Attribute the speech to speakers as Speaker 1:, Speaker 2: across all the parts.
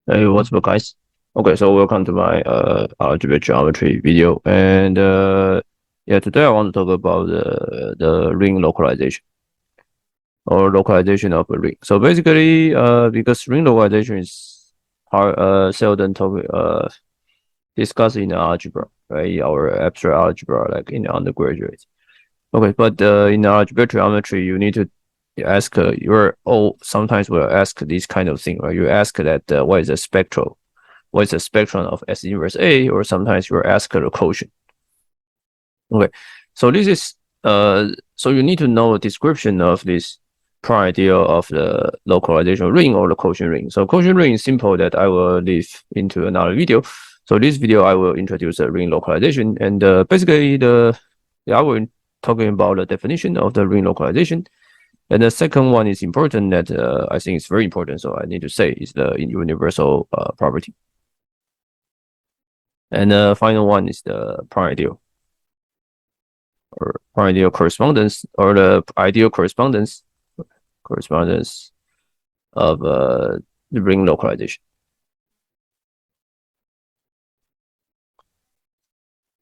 Speaker 1: Hey, what's up, guys? Okay, so welcome to my algebra geometry video, and yeah, today I want to talk about the ring localization or localization of a ring. So basically, because ring localization is seldom discussed in algebra, right? Our abstract algebra, like in undergraduate. Okay, but in algebraic geometry, you need to ask sometimes we'll ask this kind of thing, right? You ask that what is the spectral what is the spectrum of S inverse A, or sometimes you're asked the quotient. Okay, so this is so you need to know a description of this prime ideal of the localization ring or the quotient ring. So quotient ring is simple that I will leave into another video. So this video I will introduce the ring localization, and basically I will talking about the definition of the ring localization. And the second one is important that I think it's very important, so I need to say is the universal property. And the final one is the prime ideal or prime ideal correspondence or the ideal correspondence of the ring localization.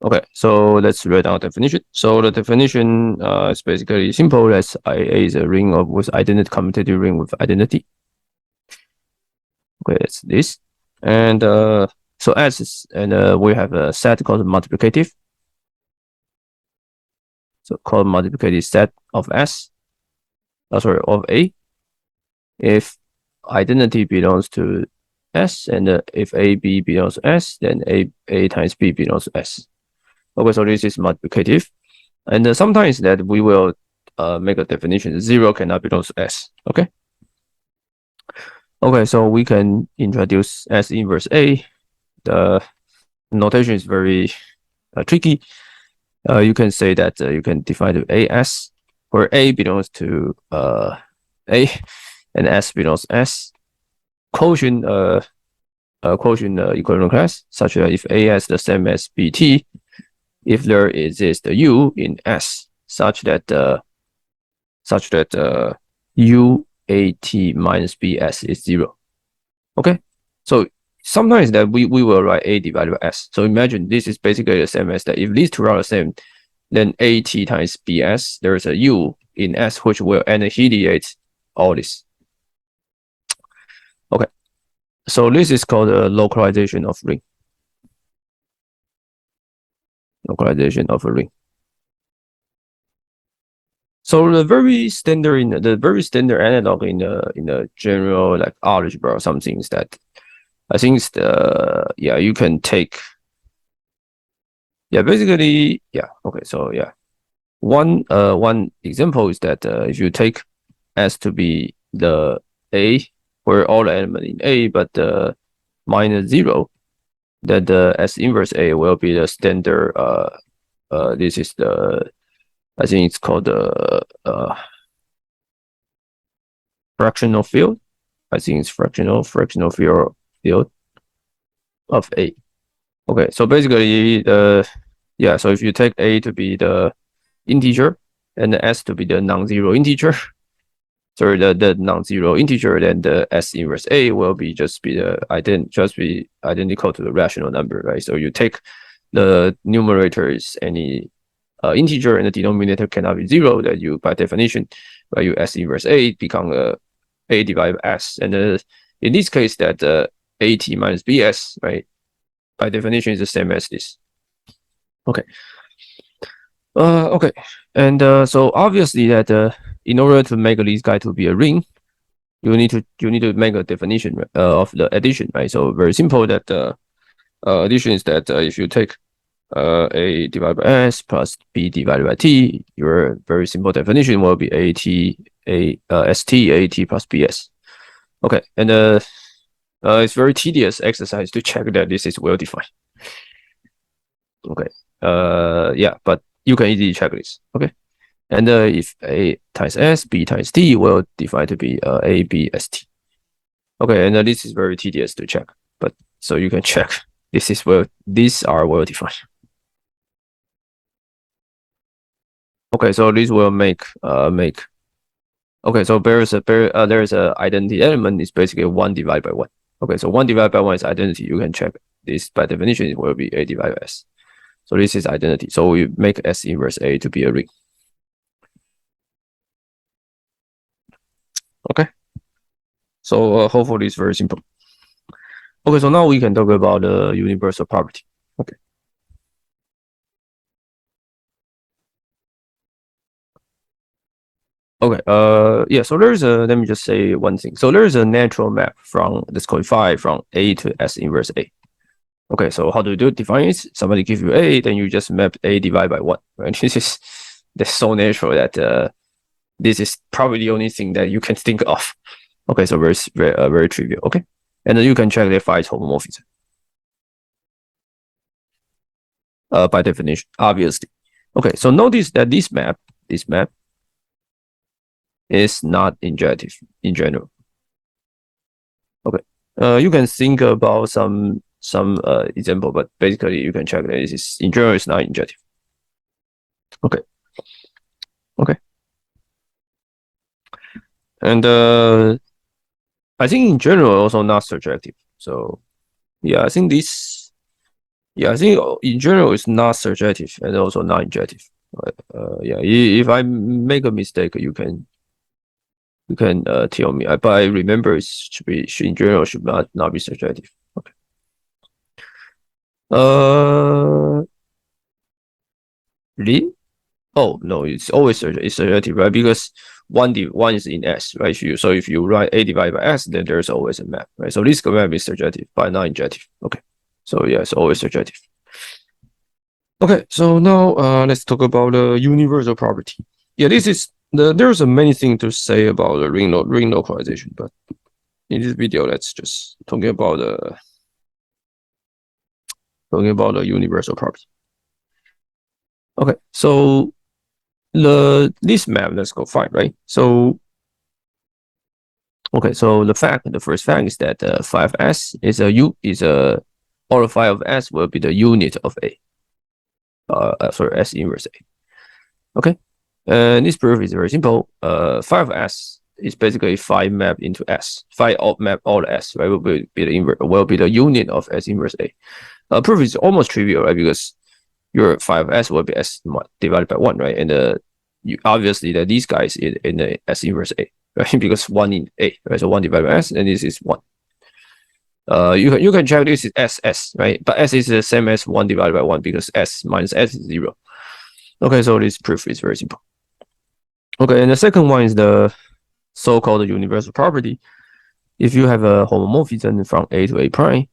Speaker 1: Okay, so let's write down definition. So the definition is basically simple as IA is a ring of with identity commutative ring with identity. Okay, it's this. And so S is, and we have a set called multiplicative. So called multiplicative set of S. Sorry, of A. If identity belongs to S, and if AB belongs to S, then A times B belongs to S. Okay, so this is multiplicative. And sometimes that we will make a definition, 0 cannot belong to S, okay? Okay, so we can introduce S inverse A. The notation is very tricky. You can say that you can define the AS, where A belongs to A, and S belongs to S. Quotient quotient equivalent class, such that if A is the same as BT, if there exists a U in S, such that U AT minus BS is 0. Okay, so sometimes that we will write A divided by S. So imagine this is basically the same as that. If these two are the same, then AT times BS, there is a U in S which will annihilate all this. Okay, so this is called a localization of ring. Localization of a ring. So the very standard analog in the general like algebra or something is that I think it's the you can take basically okay, so one example is that if you take S to be the A where all the element in A but minus 0, then the S inverse A will be the standard this is the I think it's called the fractional field. I think it's fractional field of A. Okay, so basically so if you take A to be the integer and the S to be the non-zero integer, sorry, the non-zero integer, then the S inverse A will be just be identical to the rational number, right? So you take the numerator is any integer and the denominator cannot be 0, that you by definition, right, you S inverse A become A divided by S, and in this case that AT minus BS, right, by definition is the same as this. Okay. Okay, and so obviously that in order to make this guy to be a ring, you need to make a definition of the addition, right? So very simple that addition is that if you take A divided by S plus B divided by T, your very simple definition will be ST AT plus BS. Okay, and it's very tedious exercise to check that this is well defined. Okay, but you can easily check this. Okay, and if A times S, B times T will define to be A, B, S, T. Okay, and this is very tedious to check, but so you can check these are well defined. Okay, so this will make okay, so there is a identity element is basically 1 divided by 1. Okay, so 1 divided by 1 is identity. You can check this by definition. It will be A divided by S. So this is identity. So we make S inverse A to be a ring. Okay. So hopefully it's very simple. Okay, so now we can talk about the universal property. Okay. Okay. Yeah. So there's a. Let me just say one thing. So there's a natural map from let's call it phi from A to S inverse A. Okay. So how do you do it? Define it. Somebody give you A, then you just map A divided by 1. Right. This is that's so natural that this is probably the only thing that you can think of. Okay. So very trivial. Okay. And then you can check the phi's homomorphism. By definition, obviously. Okay. So notice that this map is not injective in general. Okay. You can think about some example, but basically you can check that this is in general it's not injective. Okay. Okay. And I think in general also not surjective. So yeah, I think this. Yeah, I think in general it's not surjective and also not injective. Yeah, if I make a mistake, you can tell me. But I remember it should be in general should not be surjective. Okay. Really? Oh no, it's always surjective, right? Because one is in S, right? So if you write A divided by S, then there's always a map, right? So this map is surjective, but not injective. Okay. So yeah, it's always surjective. Okay, so now let's talk about the universal property. Yeah, there's many things to say about the ring localization, but in this video, let's just talking about the universal property. Okay, so this map, let's go find, right? So okay, so the first fact is that phi of S is or phi of S will be the unit of A. Sorry, S inverse A. Okay, and this proof is very simple. Phi of S is basically phi map into S. Phi map all S, right? Will be the unit of S inverse A. Proof is almost trivial, right? Because your phi of S will be S divided by 1, right? And obviously that these guys in the S inverse A, right? Because 1 in A, right? So 1 divided by S, and this is 1. You can check this is S, right? But S is the same as 1 divided by 1 because S minus S is 0. Okay, so this proof is very simple. Okay, and the second one is the so-called universal property. If you have a homomorphism from A to A prime,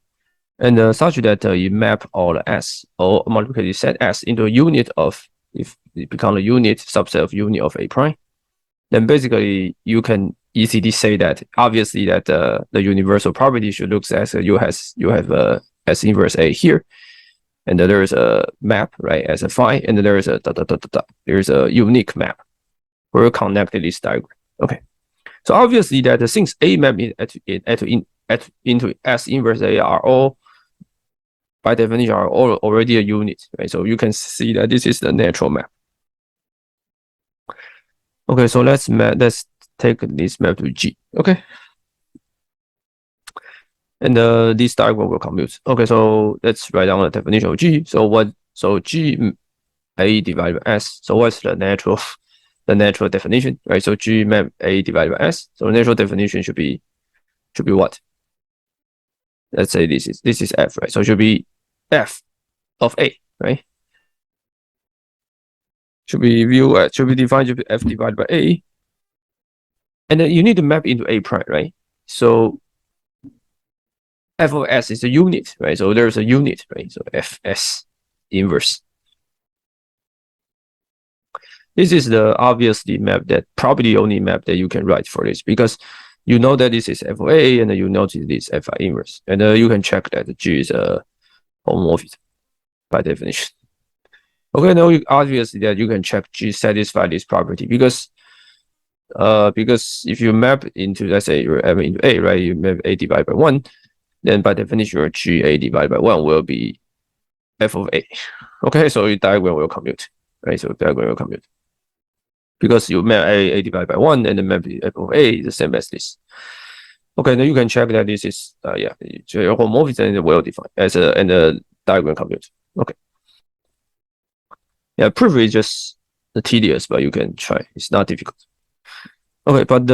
Speaker 1: and such that you map all the S or multiplicative set S into a unit of, if it becomes a unit subset of unit of A prime, then basically you can easily say that obviously that the universal property should look as you have a S inverse A here, and there is a map, right, as a phi, and there is a there's a unique map. We'll connect this diagram. Okay, so obviously that since A map into S inverse A are all by definition are all already a unit, right? So you can see that this is the natural map. Okay, so let's take this map to G. Okay, and this diagram will compute. Okay, so let's write down the definition of G. So G A divided by S. So what's the natural definition, right? So G map A divided by S. So the natural definition should be what? Let's say this is F, right? So it should be F of A, right? Should be defined to be F divided by A. And then you need to map into A prime, right? So F of S is a unit, right? So there's a unit, right? So Fs inverse. This is the obviously map that probably the only map that you can write for this because you know that this is F of A and you know this is Fi inverse. And you can check that G is a homomorphism by definition. Okay, now obviously that you can check G satisfy this property because if you map into, let's say you're M into A, right? You map A divided by 1, then by definition your G A divided by 1 will be F of A. Okay, so your diagram will commute, right? So diagram will commute. Because you map A divided by 1 and the map F of A is the same as this. Okay, then you can check that this is yeah, your homomorphism is well defined as a and the diagram compute. Okay. Yeah, proof is just tedious, but you can try. It's not difficult. Okay, but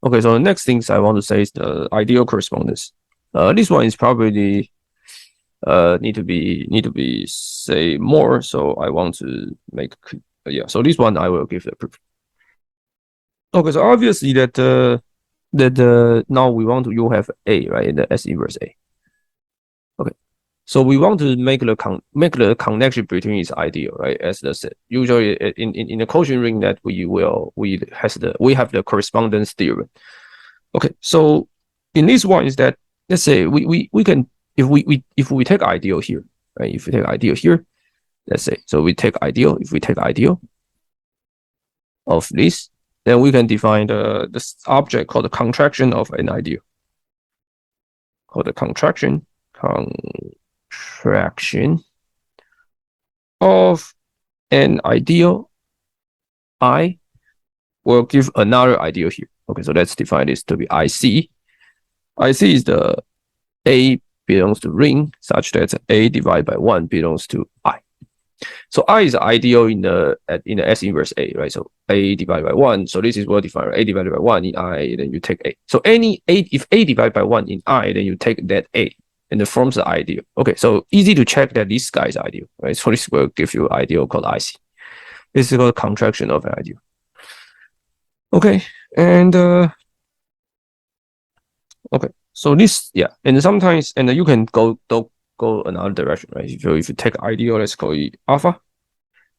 Speaker 1: okay, so the next things I want to say is the ideal correspondence. This one is probably need to be say more. So I want to make yeah. So this one I will give the proof. Okay, so obviously that now we want to you have A right in the S inverse A. Okay, so we want to make the connection between its ideal right as the set. Usually in the quotient ring that we have the correspondence theorem. Okay, so in this one is that let's say we can if we take ideal here, right? If we take ideal here, let's say so we take ideal. If we take ideal of this, then we can define this object called the contraction of an ideal. Called the contraction of an ideal I will give another ideal here. Okay, so let's define this to be IC. IC is the A belongs to ring such that A divided by 1 belongs to I. So I is ideal in the S inverse A, right? So A divided by 1. So this is well defined. Right? A divided by 1 in I, then you take A. So if A divided by 1 in I, then you take that A. And the forms the ideal. Okay, so easy to check that this guy is ideal, right? So this will give you ideal called IC. This is called contraction of an ideal. Okay, and okay, so this and sometimes and you can go another direction, right? If you take ideal, let's call it alpha.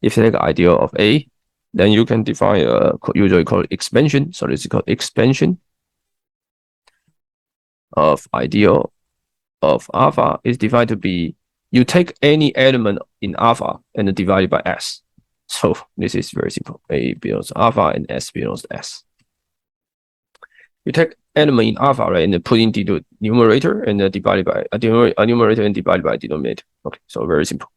Speaker 1: If you take ideal of A, then you can define usually called expansion. So this is called expansion of ideal of alpha is defined to be you take any element in alpha and divide it by S. So this is very simple. A belongs to alpha and S belongs to S. You take element in alpha, right, and put into the numerator and divide it by a numerator and divide by denominator. Okay, so very simple.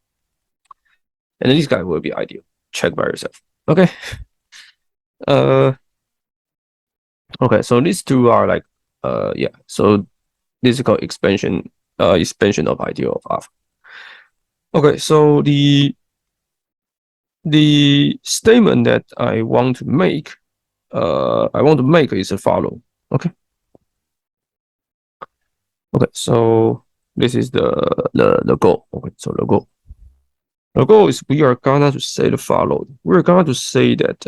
Speaker 1: And then this guy will be ideal. Check by yourself. Okay. Okay, so these two are like yeah. So this is called expansion of ideal of alpha. Okay, so the statement that I want to make is the following. Okay. Okay, so this is the goal. Okay, so the goal is we are gonna to say the following. We're gonna to say that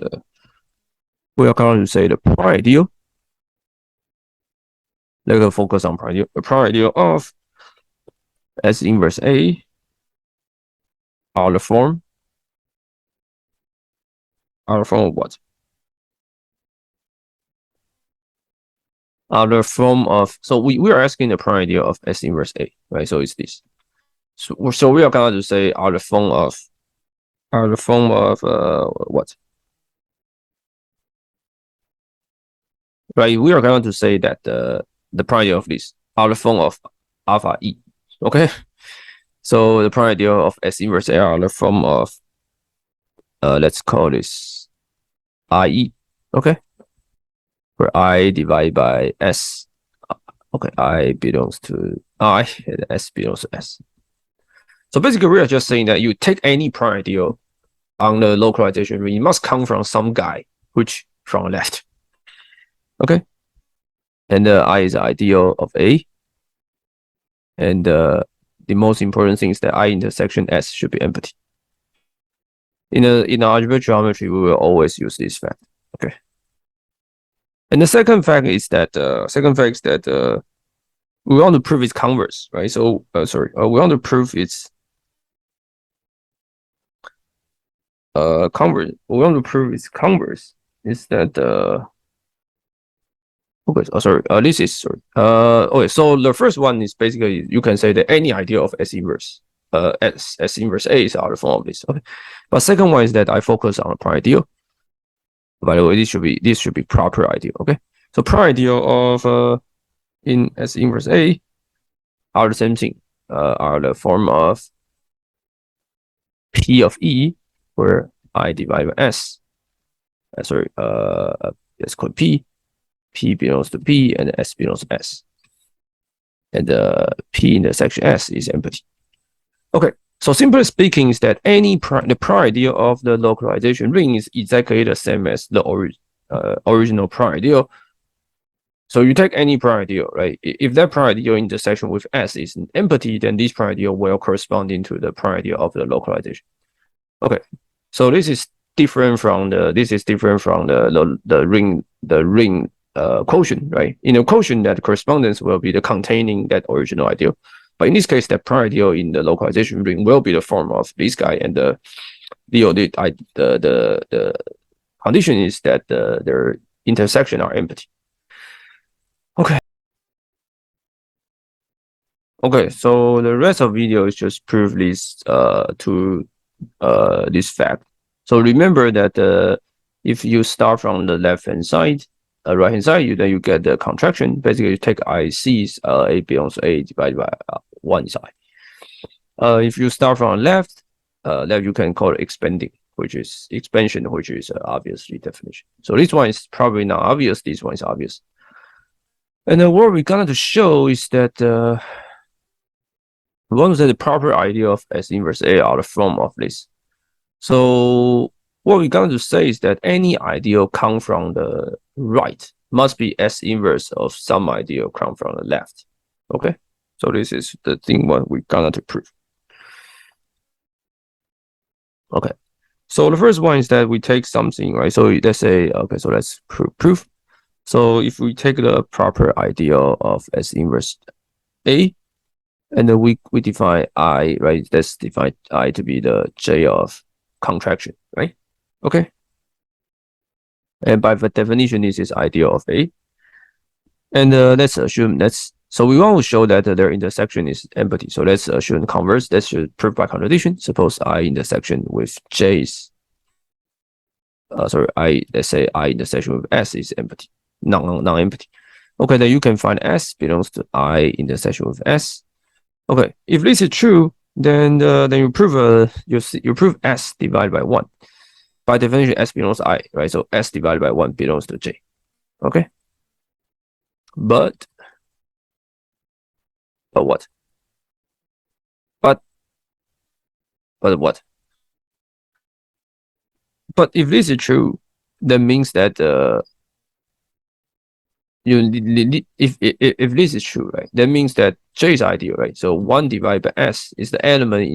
Speaker 1: we are going to say the prime ideal. Let's focus on prime ideal. The prime ideal of S inverse A are the form of what? Are the form of so we are asking the prime ideal of S inverse A, right? So it's this. So we are going to say are the form of what? Right? We are going to say that the prime ideal of this are the form of alpha E. Okay. So the prime ideal of S inverse A are the form of let's call this IE. Okay. Where I divided by S. Okay, I belongs to I and S belongs to S. So basically, we are just saying that you take any prime ideal on the localization ring, it must come from some guy, which from left. Okay, and I is the ideal of A, and the most important thing is that I intersection S should be empty. In algebraic geometry, we will always use this fact. Okay, and the second fact is that we want to prove its converse, right? So we want to prove its converse. We want to prove its converse is that okay. Oh, sorry. This is sorry. Okay. So the first one is basically you can say that any idea of S inverse, S inverse A is out of form of this. Okay. But second one is that I focus on a prime ideal. By the way, this should be proper ideal. Okay. So prime ideal of in S inverse A are the same thing. Are the form of P of E, where I divide by S. Sorry. Let's call P P belongs to P and S belongs to S. And P intersection S is empty. Okay, so simply speaking is that the prior ideal of the localization ring is exactly the same as the original prior ideal. So you take any prior ideal, right? If that prior ideal intersection with S is empty, then this prior ideal will correspond into the prior ideal of the localization. Okay, so this is different from the ring quotient, right? In a quotient, that correspondence will be the containing that original ideal. But in this case, the prior ideal in the localization ring will be the form of this guy, and the condition is that their intersection are empty. Okay. Okay, so the rest of the video is just prove this this fact. So remember that if you start from the left hand side, right hand side, then you get the contraction. Basically, you take IC's A belongs to A divided by 1 is I. If you start from left, you can call it expanding, which is expansion, which is obviously definition. So this one is probably not obvious. This one is obvious. And then what we're going to show is that we want to say the proper idea of S inverse A are the form of this. So what we're going to say is that any ideal come from the right must be S inverse of some ideal come from the left. Okay, so this is the thing what we're going to prove. Okay, so the first one is that we take something, right? So let's say, okay, so let's prove. So if we take the proper ideal of S inverse A, and then we define I, right? Let's define I to be the J of contraction, right? Okay. And by the definition, this is ideal of A. And let's assume so we want to show that their intersection is empty. So let's assume converse. Let's prove by contradiction. Suppose I intersection with J is, let's say I intersection with S is empty, non-empty. Okay, then you can find S belongs to I intersection with S. Okay, if this is true, then you prove you prove S divided by 1. By definition, S belongs to I, right? So S divided by 1 belongs to J. Okay. But what? But what? But if this is true, that means that if this is true, right? That means that J is ideal, right? So 1 divided by S is the element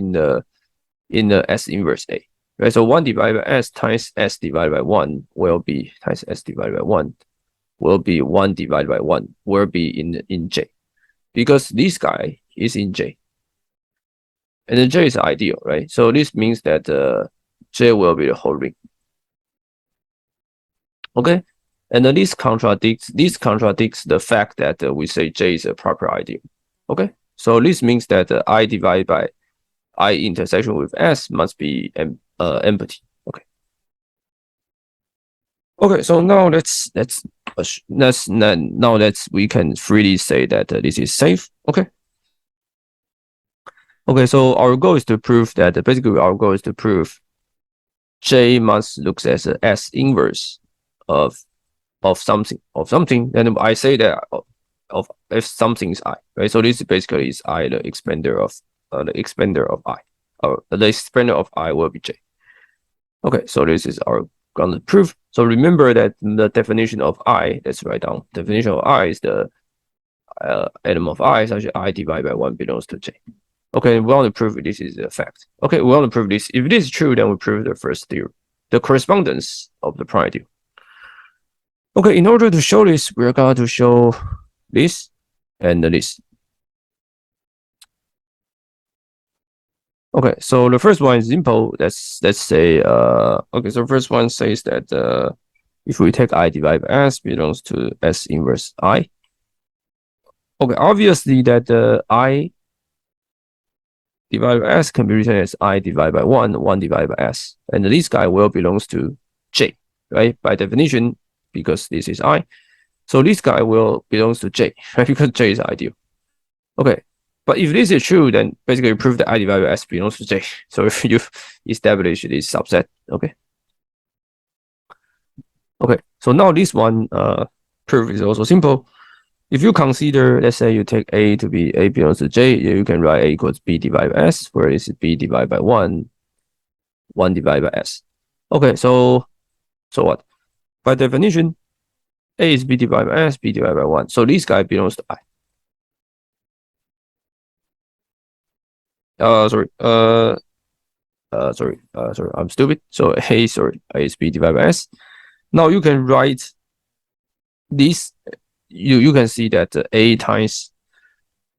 Speaker 1: in the S inverse A, right? So 1 divided by S times S divided by 1 will be times S divided by 1 will be 1 divided by 1 will be in J, because this guy is in J, and then J is ideal, right? So this means that J will be the whole ring. Okay, and then this contradicts the fact that we say J is a proper ideal. Okay, so this means that I divided by I intersection with S must be empty. Okay. Okay, so now we can freely say that this is safe. Okay. Okay, so our goal is to prove that basically our goal is to prove J must looks as a S inverse of something. Then I say that of if something is I, right? So this basically is I, the expander of I, or the expander of I will be J. Okay, so this is our grounded proof. So remember that the definition of I, let's write down. Definition of I is the element of I such as I divided by 1 belongs to J. Okay, we want to prove this is a fact. Okay, we want to prove this. If this is true, then we prove the first theorem, the correspondence of the prior ideal. Okay, in order to show this, we're going to show this and this. Okay, so the first one is simple. Let's say okay, so first one says that if we take I divided by S belongs to S inverse I. Okay, obviously that I divided by S can be written as I divided by 1 divided by S, and this guy will belongs to J, right? By definition, because this is I, so this guy will belongs to J, right? Because J is ideal. Okay, but if this is true, then basically you prove that I divided by S belongs to J. So if you establish this subset, okay. Okay, so now this one proof is also simple. If you consider, let's say you take A to be A belongs to J, you can write A equals B divided by S, where is B divided by 1 divided by S. Okay, so what? By definition, A is B divided by S, B divided by 1. So this guy belongs to I. Sorry. Sorry, I'm stupid. So A is B divided by S. Now you can write this. You can see that A times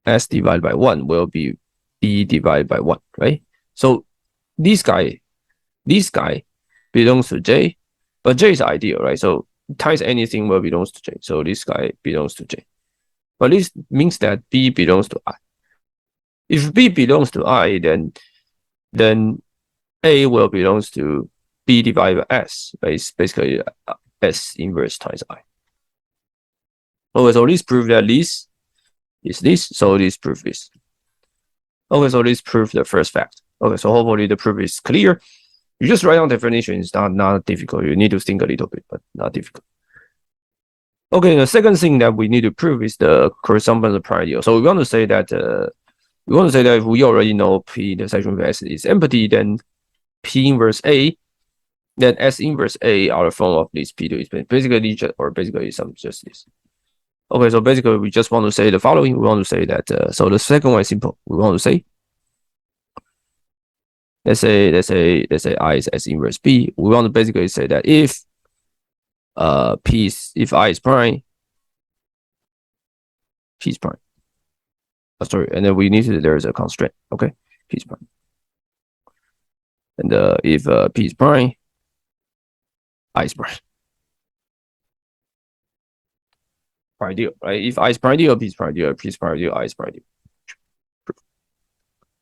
Speaker 1: S divided by 1 will be B divided by 1, right? So this guy belongs to J, but J is ideal, right? So times anything will belongs to J. So this guy belongs to J. But this means that B belongs to I. If B belongs to I, then A will belongs to B divided by S. It's basically S inverse times I. Okay, so this proves that this is this, so this proves this. Okay, so this proves the first fact. Okay, so hopefully the proof is clear. You just write down definition. It's not difficult. You need to think a little bit, but not difficult. Okay, the second thing that we need to prove is the correspondence prior. So we want to say that if we already know P intersection of S is empty, then P inverse A, then S inverse A are the form of this P to explain. Basically, just this. Okay, so basically we just want to say the following. We want to say that so the second one is simple. We want to say let's say I is S inverse B. We want to basically say that if if I is prime, P is prime. Sorry, and then we need to there's a constraint. Okay, P is prime. And if P is prime, I is prime. Prime deal, right? If I is prime deal, P is prime deal, P is prime deal, I is prime deal.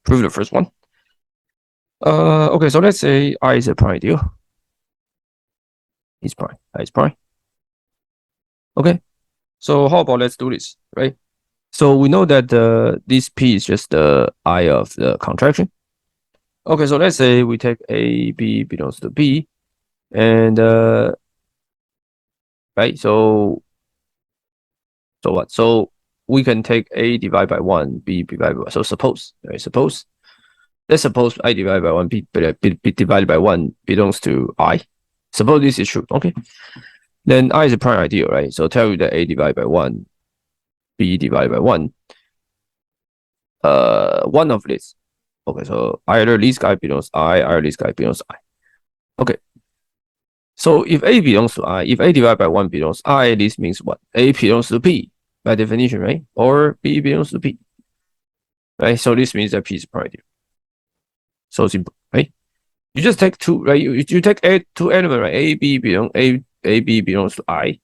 Speaker 1: Prove the first one. Okay, so let's say I is a prime deal. Is prime, I is prime. Okay, so how about let's do this, right? So we know that this P is just the I of the contraction. Okay, so let's say we take A, B belongs to B, and right, so what? So we can take A divided by 1, B divided by 1. So suppose, right? Let's suppose I divided by 1, B divided by 1 belongs to I. Suppose this is true. Okay. Then I is a prime ideal, right? So tell you that A divided by 1, B divided by 1. One of this. Okay, so either this guy belongs to I, either this guy belongs to I. Okay. So if A belongs to I, if A divided by 1 belongs to I, this means what? A belongs to P by definition, right? Or B belongs to P. Right? So this means that P is prime ideal. So simple, right? You just take two, right? You take two elements, right? A B belongs to I.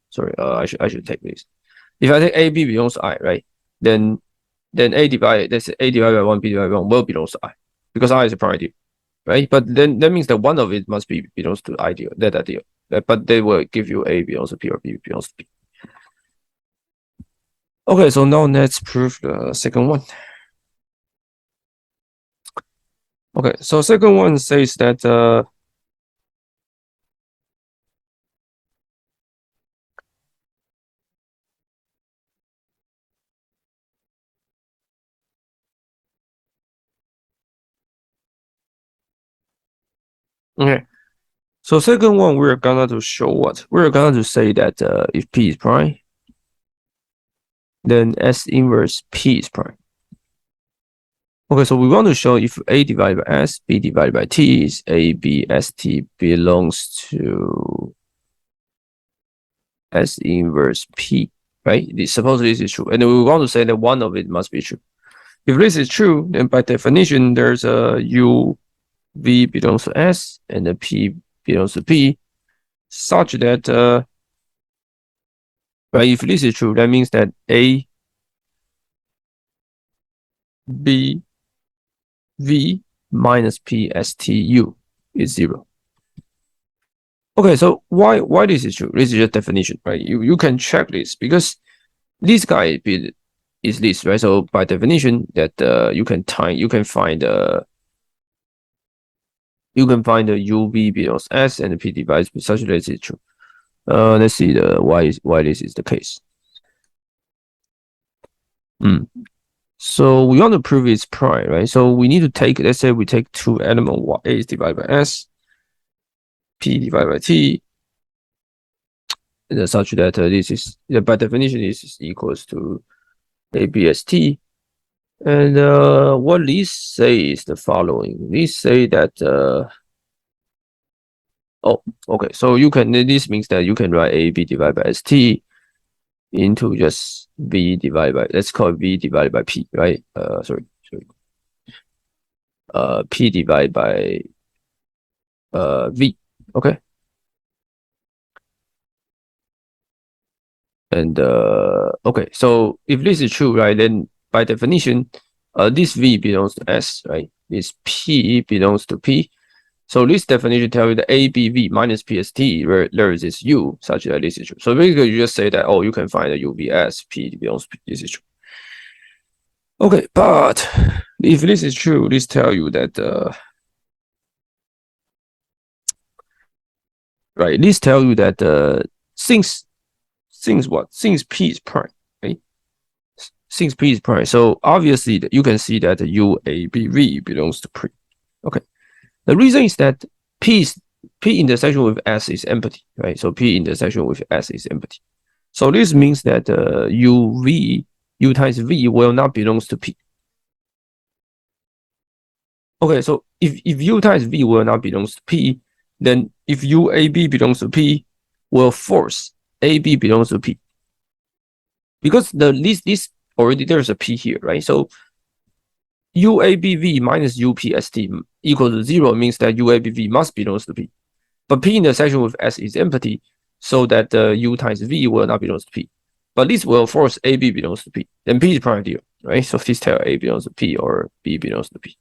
Speaker 1: Sorry, I should take this. If I take A B belongs to I, right? Then A divided, let's say A divided by 1, B divided by 1 will belongs to I, because I is a prime ideal, right? But then that means that one of it must be belongs to ideal, that ideal. But they will give you A belongs to P or B belongs to P. Okay, so now let's prove the second one. Okay, so second one says that okay. So second one, we're gonna to show what? We're gonna to say that if P is prime, then S inverse P is prime. Okay, so we want to show if A divided by S, B divided by T is A, B, S, T belongs to S inverse P, right? Suppose this is true. And then we want to say that one of it must be true. If this is true, then by definition, there's a U, V belongs to S, and the P belongs to P, such that, right, if this is true, that means that A, B, V minus P, S, T, U is 0. Okay, so why this is true? This is just definition, right? You can check this because this guy is this, right? So by definition, that you can find you can find the UV belongs S and P divides P such that this is true. Let's see the why this is the case. So we want to prove it's prime, right? So we need to take, let's say we take two element y, A is divided by S, P divided by T, and such that this is, by definition, this is equals to ABST. And what these say is the following. These say that, oh, okay, so you can, this means that you can write AB divided by ST into just V divided by, let's call it V divided by P, right? Sorry. P divided by V, okay? And okay, so if this is true, right, then by definition, this V belongs to S, right? This P belongs to P. So this definition tells you that ABV minus PST where there is this U such that this is true. So basically you just say that, oh, you can find the UVS, P belongs to P, this is true. Okay, but if this is true, this tells you that right, this tells you that since what? Since P is prime, right? Since P is prime, so obviously you can see that the UABV belongs to P. Okay. The reason is that P intersection with S is empty, right? So P intersection with S is empty. So this means that U times V will not belongs to P. Okay, so if U times V will not belongs to P, then if UAB belongs to P, will force AB belongs to P. Because this already there's a P here, right? So UABV minus UPST equals to 0 means that UABV must belongs to P. But P intersection with S is empty, so that U times V will not belongs to P. But this will force AB belongs to P. Then P is prime ideal, right? So this tells A belongs to P or B belongs to P.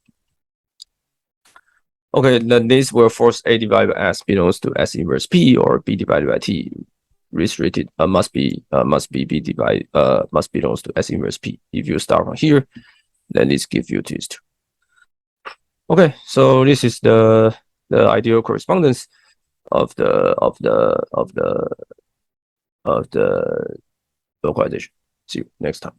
Speaker 1: Okay, then this will force A divided by S belongs to S inverse P or B divided by T restricted must be B divided must belongs to S inverse P. If you start from here, then this gives you this two. Okay, so this is the ideal correspondence of the localization. See you next time.